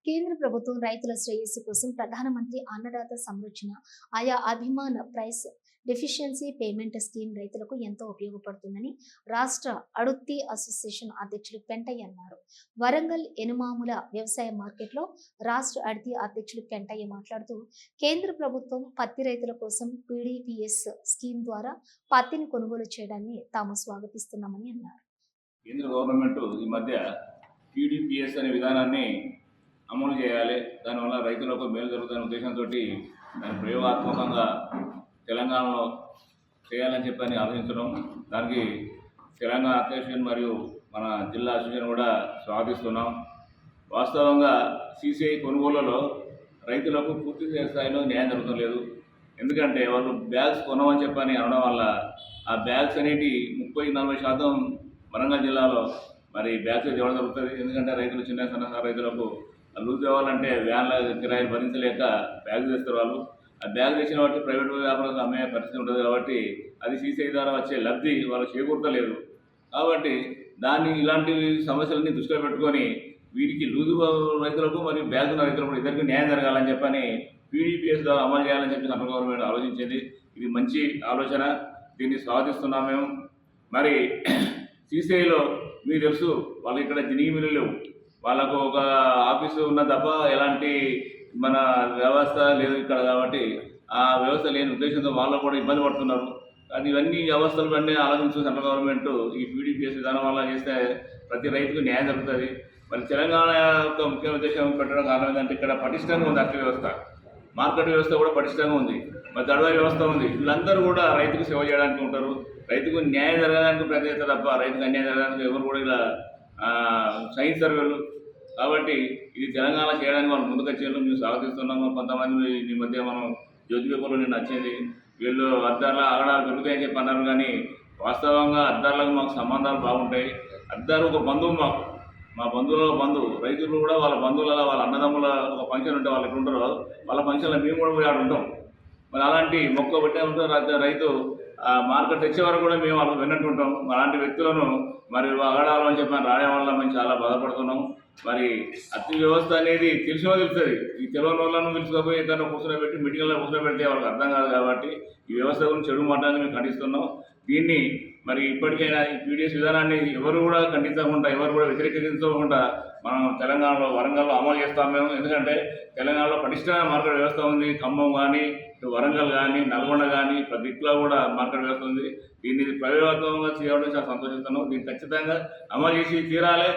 కేంద్ర ప్రభుత్వం రైతుల శ్రేయస్సు కోసం ప్రధానమంత్రి అన్నదాత సంరక్షణ ఆయా అభిమాన ప్రైస్ డెఫిషియన్సీ పేమెంట్ స్కీమ్ రైతులకు ఎంతో ఉపయోగపడుతుందని రాష్ట్ర అడుత్తి అసోసియేషన్ అధ్యక్షులు పెంటయ్య అన్నారు. వరంగల్ ఎనుమాముల వ్యవసాయ మార్కెట్లో రాష్ట్ర అడుత్తి అధ్యక్షులు పెంటయ్య మాట్లాడుతూ, కేంద్ర ప్రభుత్వం పత్తి రైతుల కోసం పీడీపీఎస్ స్కీమ్ ద్వారా పత్తిని కొనుగోలు చేయడాన్ని తాము స్వాగతిస్తున్నామని అన్నారు. కేంద్ర గవర్నమెంట్ ఈ మధ్య పీడీపీఎస్ అనే విధానాన్ని అమలు చేయాలి, దానివల్ల రైతులకు మేలు జరుగుతున్న ఉద్దేశంతో దాన్ని ప్రయోగాత్మకంగా తెలంగాణలో చేయాలని చెప్పని ఆలోచించడం, దానికి తెలంగాణ అసోసియేషన్ మరియు మన జిల్లా అసోసియేషన్ కూడా స్వాగతిస్తున్నాం. వాస్తవంగా సీసీఐ కొనుగోలులో రైతులకు పూర్తి స్థాయిలో న్యాయం జరుగుతలేదు. ఎందుకంటే వాళ్ళు బ్యాగ్స్ కొనమని చెప్పని అనడం వల్ల ఆ బ్యాగ్స్ అనేవి 30-40% వరంగల్ జిల్లాలో మరి బ్యాగ్స్ ఇవ్వడం జరుగుతుంది. ఎందుకంటే రైతులు చిన్న సన్నకారు రైతులకు లూజ్ ఇవ్వాలంటే వ్యాన్ల కిరాయిలు భరించలేక బ్యాగ్ తెస్తారు. వాళ్ళు ఆ బ్యాగ్ తెచ్చిన వాటి ప్రైవేట్ వ్యాపారాలకు అమ్మే పరిస్థితి ఉంటుంది. కాబట్టి అది సీసీఐ ద్వారా వచ్చే లబ్ధి వాళ్ళు చేకూర్తలేదు. కాబట్టి ఇలాంటి సమస్యలన్నీ దృష్టిలో పెట్టుకొని వీరికి లూజు రైతులకు మరియు బ్యాగ్ ఉన్న రైతులకు ఇద్దరికి న్యాయం జరగాలని చెప్పని పీడీపీఎస్ ద్వారా అమలు చేయాలని చెప్పి సెంట్రల్ గవర్నమెంట్ ఆలోచించింది. ఇది మంచి ఆలోచన, దీన్ని స్వాగతిస్తున్నాం మేము. మరి సీసీఐలో మీకు తెలుసు, వాళ్ళు ఇక్కడ జినిగి మిల్లులు లేవు, వాళ్ళకు ఒక ఆఫీసు ఉన్న తప్ప ఎలాంటి మన వ్యవస్థ లేదు ఇక్కడ. కాబట్టి ఆ వ్యవస్థ లేని ఉద్దేశంతో వాళ్ళు కూడా ఇబ్బంది పడుతున్నారు. అది ఇవన్నీ వ్యవస్థలు అన్నీ ఆలోచించు సెంట్రల్ గవర్నమెంట్ ఈ పీడీపీఎస్ విధానం వల్ల చేస్తే ప్రతి రైతుకు న్యాయం జరుగుతుంది. మరి తెలంగాణ యొక్క ముఖ్య ఉద్దేశం పెట్టడం కారణం ఏంటంటే ఇక్కడ పటిష్టంగా ఉంది అర్థ వ్యవస్థ, మార్కెట్ వ్యవస్థ కూడా పటిష్టంగా ఉంది, మరి దళవాయి వ్యవస్థ ఉంది. వీళ్ళందరూ కూడా రైతుకు సేవ చేయడానికి ఉంటారు. రైతుకు న్యాయం జరగడానికి ప్రతి చేస్తారు తప్ప రైతుకు అన్యాయం జరగడానికి ఎవరు కూడా ఇలా సహించరు వీళ్ళు. కాబట్టి ఇది తెలంగాణ చేయడానికి వాళ్ళు ముందుకొచ్చేళ్ళు మేము స్వాగతిస్తున్నాము. కొంతమంది ఈ మధ్య మనం జ్యోతి పేపర్లో నిన్న వచ్చింది, వీళ్ళు అద్దార్ల ఆగడాలు పెరుగుతాయని చెప్పి అన్నారు. కానీ వాస్తవంగా అద్దార్లకు మాకు సంబంధాలు బాగుంటాయి. అద్దారు ఒక బంధువు, మా బంధువుల బంధువు. రైతులు కూడా వాళ్ళ బంధువుల వాళ్ళ అన్నదమ్ముల ఒక ఫంక్షన్ ఉంటే వాళ్ళు ఎక్కడ ఉంటారో వాళ్ళ ఫంక్షన్లో మేము కూడా పోయి ఆడు ఉంటాం. మరి అలాంటి మొక్క పెట్టే ఉంటారు రైతు మార్కెట్ తెచ్చే వరకు కూడా మేము వాళ్ళు విన్నట్టుంటాం. అలాంటి వ్యక్తులను మరి అగడాలు అని చెప్పి రాయడం వల్ల మేము చాలా బాధపడుతున్నాం. మరి అతి వ్యవస్థ అనేది తెలిసినో తెలుస్తుంది. ఈ తెలియని వాళ్ళను పిలుచుకపోయి ఏదైనా కూర్చోబెట్టి మీటింగ్లో కూర్చోబెడితే వాళ్ళకి అర్థం కాదు. కాబట్టి ఈ వ్యవస్థ గురించి చెడు మాట్లాడి మేము ఖండిస్తున్నాం. దీన్ని మరి ఇప్పటికైనా ఈ పీడీఎస్ విధానాన్ని ఎవరు కూడా ఖండించకుండా, ఎవరు కూడా వ్యతిరేకించకుండా మనం తెలంగాణలో వరంగల్లో అమలు చేస్తాం మేము. ఎందుకంటే తెలంగాణలో పటిష్టమైన మార్కెట్ వ్యవస్థ ఉంది. ఖమ్మం కానీ, వరంగల్ కానీ, నల్గొండ కానీ ప్రతి దిక్కులో కూడా మార్కెట్ వ్యవస్థ ఉంది. దీన్ని ప్రయోగాత్మకంగా చేయడం చాలా సంతోషిస్తున్నాం. దీన్ని ఖచ్చితంగా అమలు చేసి తీరాలి.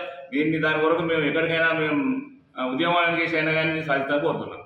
దాని వరకు మేము ఎక్కడికైనా మేము ఉద్యమాలను చేసి అయినా కానీ సాధిస్తానికి కోరుతున్నాం.